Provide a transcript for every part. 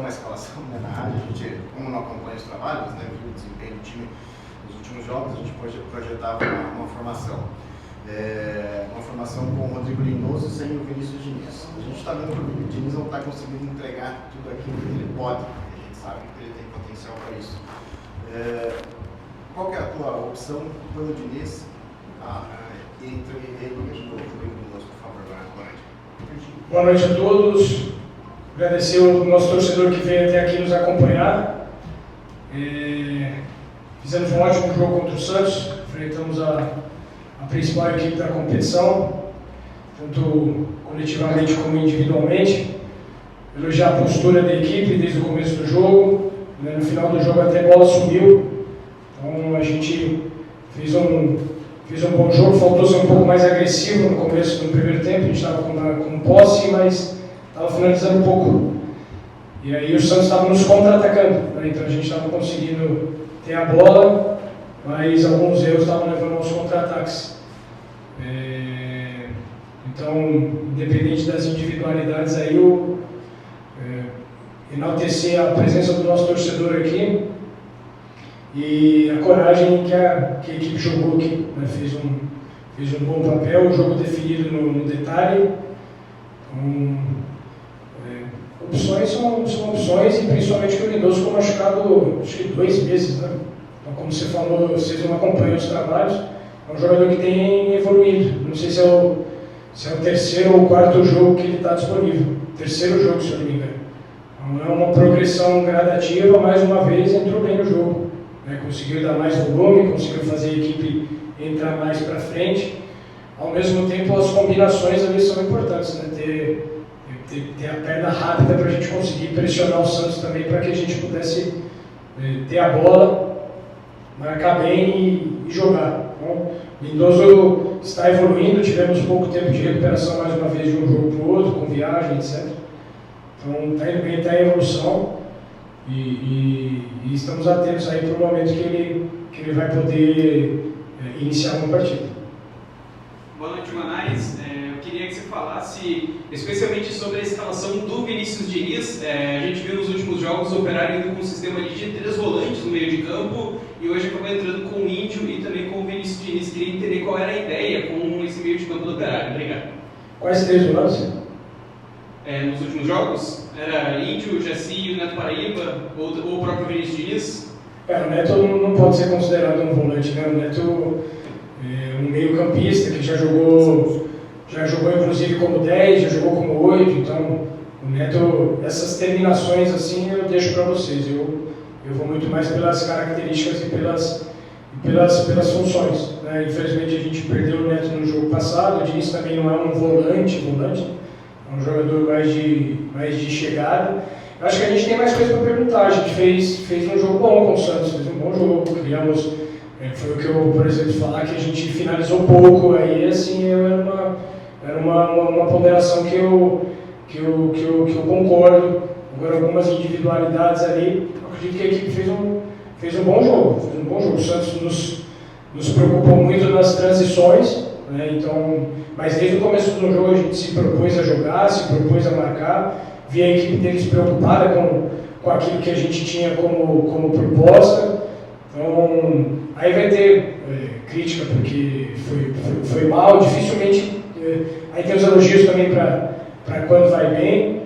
a escalação, né, na rádio, a gente, como não acompanha os trabalhos, né, viu o desempenho do time nos últimos jogos, a gente projetava uma formação. Uma formação com o Rodrigo Lindoso sem o Vinícius Diniz. A gente está vendo que o Diniz não está conseguindo entregar tudo aquilo que ele pode, a gente sabe que ele tem potencial para isso. Qual que é a tua opção pelo Diniz entre ele e o Rodrigo Lindoso, por favor, boa noite. Boa noite a todos. Agradecer ao nosso torcedor que veio até aqui nos acompanhar. Fizemos um ótimo jogo contra o Santos, enfrentamos a principal equipe da competição, tanto coletivamente como individualmente. Elogiar a postura da equipe desde o começo do jogo, né? No final do jogo até a bola subiu, então a gente fez um bom jogo, faltou ser um pouco mais agressivo no começo do primeiro tempo, a gente estava com posse, mas estava finalizando um pouco. E aí o Santos estava nos contra-atacando, né? Então a gente estava conseguindo ter a bola, mas alguns erros estavam levando aos contra-ataques. Então, independente das individualidades, aí enaltecer a presença do nosso torcedor aqui e a coragem que a equipe jogou aqui, né? Fez um bom papel, o jogo definido no detalhe. Opções são opções, e principalmente que o Lindoso ficou machucado, acho que 2 meses, né? Então, como você falou, vocês não acompanham os trabalhos, é um jogador que tem evoluído. Não sei se é o 3º ou 4º jogo que ele está disponível. 3º jogo, se eu não me engano. Então, é uma progressão gradativa, mais uma vez entrou bem no jogo, né? Conseguiu dar mais volume, conseguiu fazer a equipe entrar mais para frente. Ao mesmo tempo, as combinações ali são importantes, né? Ter a perna rápida para a gente conseguir pressionar o Santos também, para que a gente pudesse ter a bola, marcar bem e jogar. Então, Lindoso está evoluindo, tivemos pouco tempo de recuperação mais uma vez de um jogo para o outro, com viagem, etc. Então está indo bem, está em evolução e estamos atentos aí para o momento que ele vai poder iniciar uma partida. Boa noite, Manais. Eu queria que você falasse especialmente sobre a escalação do Vinícius Diniz. A gente viu nos últimos jogos o Operário indo com um sistema de 3 volantes no meio de campo e hoje acabou entrando com o Índio e também com o Vinícius Diniz. Queria entender qual era a ideia com esse meio de campo do Operário. Obrigado. Quais 3 volantes? Nos últimos jogos? Era Índio, Jaci, o Neto Paraíba ou o próprio Vinícius Diniz? O Neto não pode ser considerado um volante, né? O Neto é um meio-campista que já jogou inclusive como 10, já jogou como 8, então o Neto, essas terminações assim eu deixo para vocês. Eu vou muito mais pelas características e pelas funções, né? Infelizmente a gente perdeu o Neto no jogo passado. O Diniz também não é um volante, é um jogador mais de chegada. Eu acho que a gente tem mais coisa para perguntar. A gente fez um jogo bom com o Santos, fez um bom jogo, criamos, foi o que eu, por exemplo, falar que a gente finalizou pouco, aí assim era uma ponderação que eu concordo. Agora, algumas individualidades ali, eu acredito que a equipe fez um bom jogo. O Santos nos preocupou muito nas transições, né? Então, mas desde o começo do jogo a gente se propôs a jogar, se propôs a marcar, via a equipe deles preocupada com aquilo que a gente tinha como proposta. Então, aí vai ter crítica porque foi mal, dificilmente. Aí tem os elogios também para quando vai bem.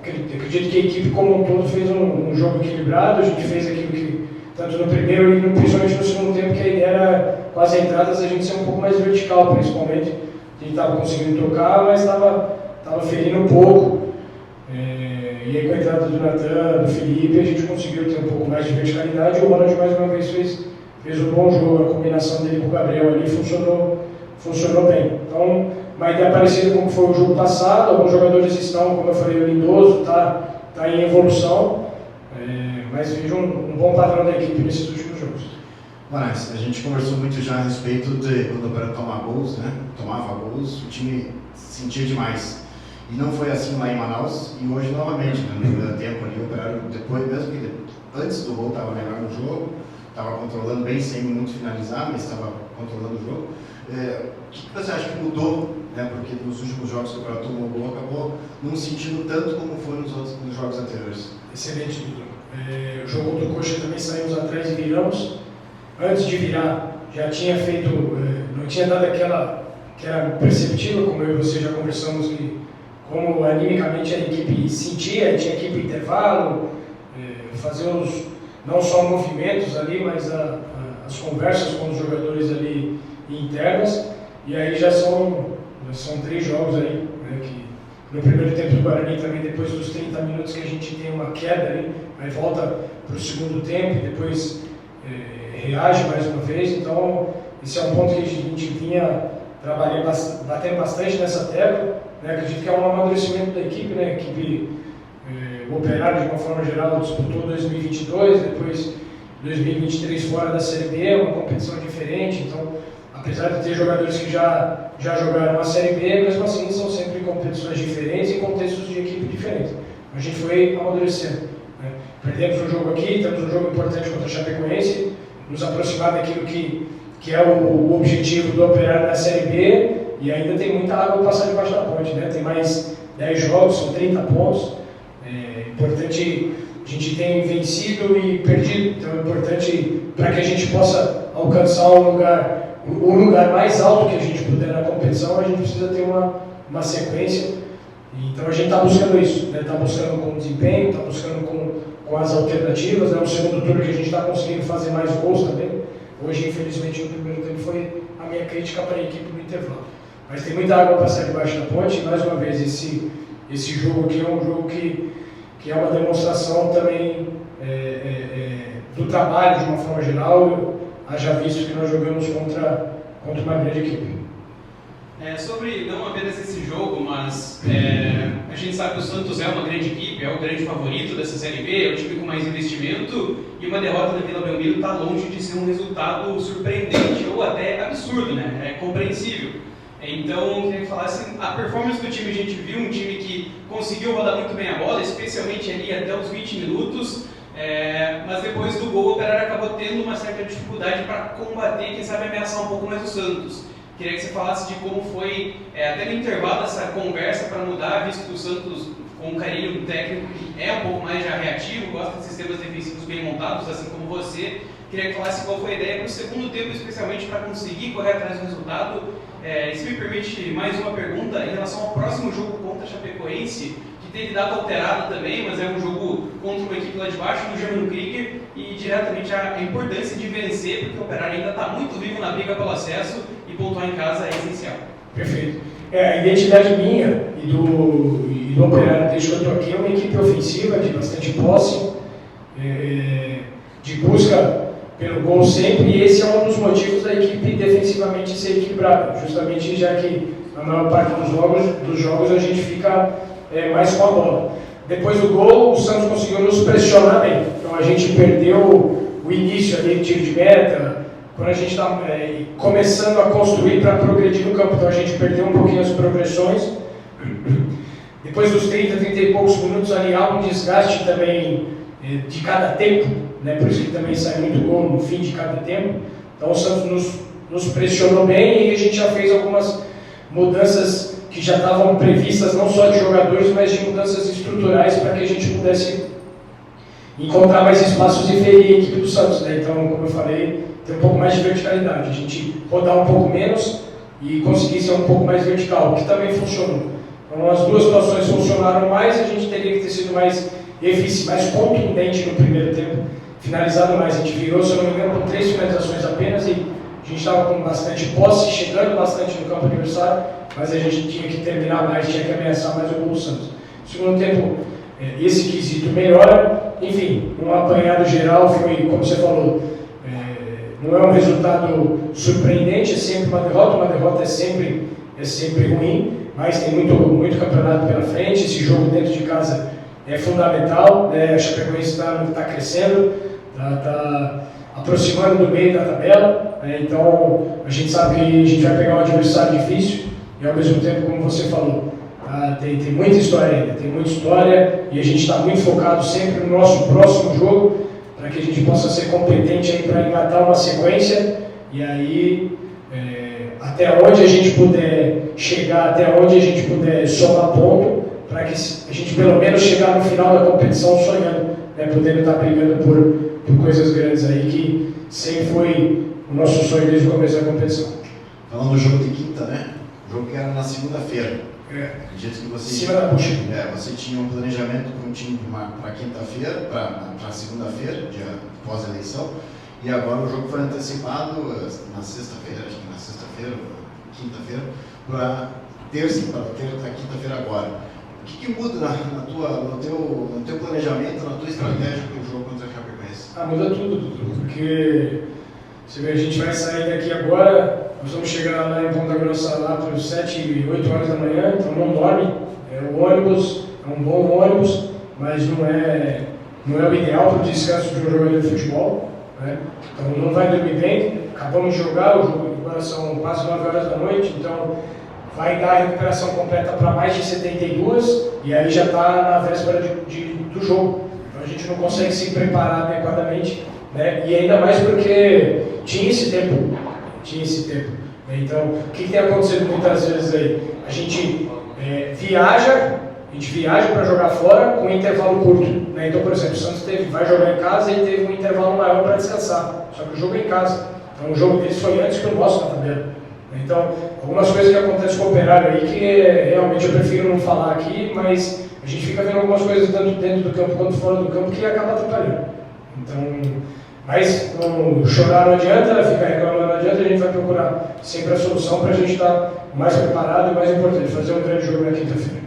Acredito que a equipe como um todo fez um jogo equilibrado. A gente fez aquilo que, tanto no primeiro e principalmente no segundo tempo, que a ideia era, com as entradas, a gente ser um pouco mais vertical, principalmente. A gente estava conseguindo tocar, mas estava ferindo um pouco. E aí, com a entrada do Natan, do Felipe, a gente conseguiu ter um pouco mais de verticalidade. E o Ronald, mais uma vez, fez um bom jogo. A combinação dele com o Gabriel ali funcionou bem. Então, uma ideia parecida com o que foi o jogo passado. Alguns jogadores estão, como eu falei, o Lindoso está em evolução, mas vejo um bom padrão da equipe nesses últimos jogos. Mas a gente conversou muito já a respeito de quando o Operário tomava gols, o time sentia demais. E não foi assim lá em Manaus, e hoje novamente, né, no primeiro tempo ali, o Operário, depois, mesmo que antes do gol estava melhor no jogo, estava controlando bem, sem muito finalizar, mas estava controlando o jogo. O que você acha que mudou, né? Porque nos últimos jogos que o Operário tomou o gol, acabou não sentindo tanto como foi nos jogos anteriores? Excelente, Dudu. O jogo do Coxa também saímos atrás e viramos. Antes de virar, já tinha feito, não tinha dado aquela que era perceptível, como eu e você já conversamos, que como animicamente a equipe sentia, tinha que ir para o intervalo, fazer não só movimentos ali, mas as conversas com os jogadores ali internas. E aí já são 3 jogos aí, né, que no primeiro tempo do Guarani também, depois dos 30 minutos que a gente tem uma queda ali, aí volta para o segundo tempo e depois reage mais uma vez. Então esse é um ponto que a gente vinha batendo bastante nessa tecla, né? Acredito que é um amadurecimento da equipe, né? A equipe Operário, de uma forma geral, disputou 2022, depois 2023 fora da Série B, uma competição diferente. Então, apesar de ter jogadores que já jogaram a Série B, mesmo assim são sempre competições diferentes e contextos de equipe diferentes. A gente foi amadurecendo, né? Perdemos um jogo aqui, temos um jogo importante contra a Chapecoense, nos aproximar daquilo que é o objetivo do Operário na Série B, e ainda tem muita água para passar debaixo da ponte, né? Tem mais 10 jogos, são 30 pontos. Importante, a gente tem vencido e perdido, então é importante para que a gente possa alcançar o lugar mais alto que a gente puder na competição, a gente precisa ter uma sequência. Então a gente está buscando isso, né? Está buscando com desempenho, está buscando com as alternativas. É um segundo turno que a gente está conseguindo fazer mais gols também. Hoje, infelizmente, no primeiro tempo foi a minha crítica para a equipe no intervalo. Mas tem muita água para passar debaixo da ponte, e mais uma vez, esse jogo aqui é um jogo que é uma demonstração também do trabalho de uma forma geral, haja visto que nós jogamos contra uma grande equipe. Sobre não apenas esse jogo, mas a gente sabe que o Santos é uma grande equipe, é o grande favorito dessa Série B, é o time com mais investimento, e uma derrota da Vila Belmiro está longe de ser um resultado surpreendente ou até absurdo, né? É compreensível. Então, eu queria que falasse, a performance do time, a gente viu um time que conseguiu rodar muito bem a bola, especialmente ali até os 20 minutos, mas depois do gol o Operário acabou tendo uma certa dificuldade para combater e quem sabe ameaçar um pouco mais o Santos. Queria que você falasse de como foi, até no intervalo, essa conversa para mudar, visto que o Santos, com um carinho técnico que é um pouco mais já reativo, gosta de sistemas defensivos bem montados, assim como você. Queria que falasse qual foi a ideia para o segundo tempo, especialmente para conseguir correr atrás do resultado. Se me permite mais uma pergunta em relação ao próximo jogo contra a Chapecoense, que teve data alterada também, mas é um jogo contra uma equipe lá de baixo, do Germano Krieger, e diretamente a importância de vencer, porque o Operário ainda está muito vivo na briga pelo acesso e pontuar em casa é essencial. Perfeito. A identidade minha e do Operário, desde que eu estou aqui, é uma equipe ofensiva, de bastante posse, de busca pelo gol sempre, e esse é um dos motivos da equipe defensivamente ser equilibrada, justamente já que na maior parte dos jogos a gente fica mais com a bola. Depois do gol, o Santos conseguiu nos pressionar bem, então a gente perdeu o início ali de tiro de meta, quando a gente está começando a construir para progredir no campo, então a gente perdeu um pouquinho as progressões. Depois dos 30 e poucos minutos ali há um desgaste também de cada tempo, né? Por isso que também sai muito gol no fim de cada tempo. Então o Santos nos pressionou bem e a gente já fez algumas mudanças que já estavam previstas, não só de jogadores, mas de mudanças estruturais para que a gente pudesse encontrar mais espaços e ferir a equipe do Santos, né? Então, como eu falei, ter um pouco mais de verticalidade, a gente rodar um pouco menos e conseguir ser um pouco mais vertical, que também funcionou. Então as duas situações funcionaram mais, a gente teria que ter sido mais eficiente, mais contundente no primeiro tempo, finalizado mais. A gente virou, se eu não me engano, com 3 finalizações apenas e a gente estava com bastante posse, chegando bastante no campo adversário, mas a gente tinha que terminar mais, tinha que ameaçar mais o gol do Santos. No segundo tempo, esse quesito melhora. Enfim, um apanhado geral foi, como você falou, não é um resultado surpreendente, é sempre uma derrota é sempre ruim, mas tem muito campeonato pela frente, esse jogo dentro de casa é fundamental, né? A Chapecoense está crescendo, está aproximando do meio da tabela, né? Então a gente sabe que a gente vai pegar um adversário difícil e ao mesmo tempo, como você falou, tem muita história ainda, tem muita história e a gente está muito focado sempre no nosso próximo jogo para que a gente possa ser competente aí para engatar uma sequência e aí até onde a gente puder chegar, até onde a gente puder somar ponto, a para que a gente pelo menos chegar no final da competição sonhando, né, podendo estar brigando por coisas grandes aí, que sempre foi o nosso sonho desde o começo da competição. Falando do jogo de quinta, né? O jogo que era na segunda-feira. Acredito que você, em cima da bucha. Você tinha um planejamento com o time para quinta-feira, para segunda-feira, dia pós-eleição, e agora o jogo foi antecipado na sexta-feira, acho que na sexta-feira, quinta-feira, para terça, para ter a quinta-feira agora. O que muda no teu planejamento, na tua estratégia para o jogo contra a Chapecoense? Muda tudo, porque você vê, a gente vai sair daqui agora, nós vamos chegar lá em Ponta Grossa lá para 7, 8 horas da manhã, então não dorme. O ônibus é um bom ônibus, mas não é o ideal para o descanso de um jogador de futebol, né? Então não vai dormir bem. Acabamos de jogar, o jogo agora são quase 9 horas da noite, então vai dar a recuperação completa para mais de 72 e aí já está na véspera do jogo. Então a gente não consegue se preparar adequadamente, né? E ainda mais porque tinha esse tempo. Então, o que tem acontecido muitas vezes aí? A gente viaja para jogar fora com um intervalo curto, né? Então, por exemplo, o Santos vai jogar em casa e teve um intervalo maior para descansar, só que o jogo é em casa. Então, o jogo deles foi antes que o nosso na tabela. Então, algumas coisas que acontecem com o Operário aí que realmente eu prefiro não falar aqui, mas a gente fica vendo algumas coisas tanto dentro do campo quanto fora do campo que acaba atrapalhando. Então, mas não chorar não adianta, ficar reclamando não adianta, a gente vai procurar sempre a solução para a gente estar mais preparado e mais importante, fazer um grande jogo na quinta-feira.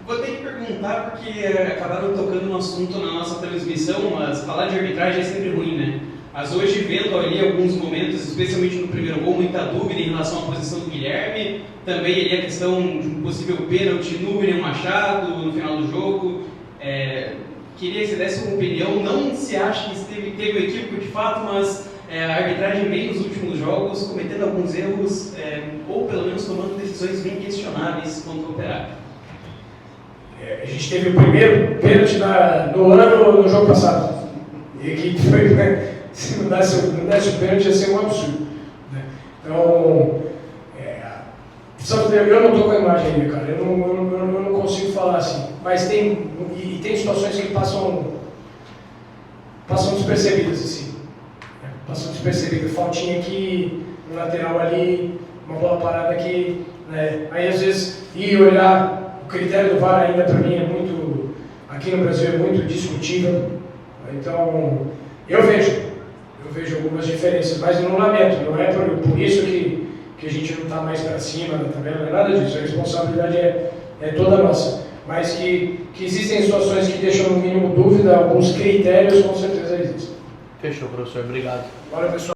Vou ter que perguntar porque acabaram tocando no assunto na nossa transmissão, mas falar de arbitragem é sempre ruim, né? Mas hoje, vendo ali alguns momentos, especialmente no primeiro gol, muita dúvida em relação à posição do Guilherme, também ali a questão de um possível pênalti no William Machado no final do jogo. Queria que você desse uma opinião, não se acha que teve um equívoco de fato, mas a arbitragem vem nos últimos jogos cometendo alguns erros, ou pelo menos tomando decisões bem questionáveis contra o Operário. A gente teve o primeiro pênalti no ano no jogo passado, e que foi, né, se não desse o pênalti ia ser um absurdo, né? Então, eu não estou com a imagem aí, cara, eu não consigo falar assim, mas tem situações que passam despercebidas, assim, né? Passam despercebidas, faltinha aqui, no lateral ali, uma bola parada aqui, né? Aí às vezes ir olhar, o critério do VAR ainda para mim aqui no Brasil é muito discutível, então eu vejo algumas diferenças, mas eu não lamento, não é por isso que a gente não está mais para cima da tabela, não é nada disso, a responsabilidade é toda nossa. Mas que existem situações que deixam no mínimo dúvida, alguns critérios com certeza existem. Fechou, professor. Obrigado. Valeu, pessoal.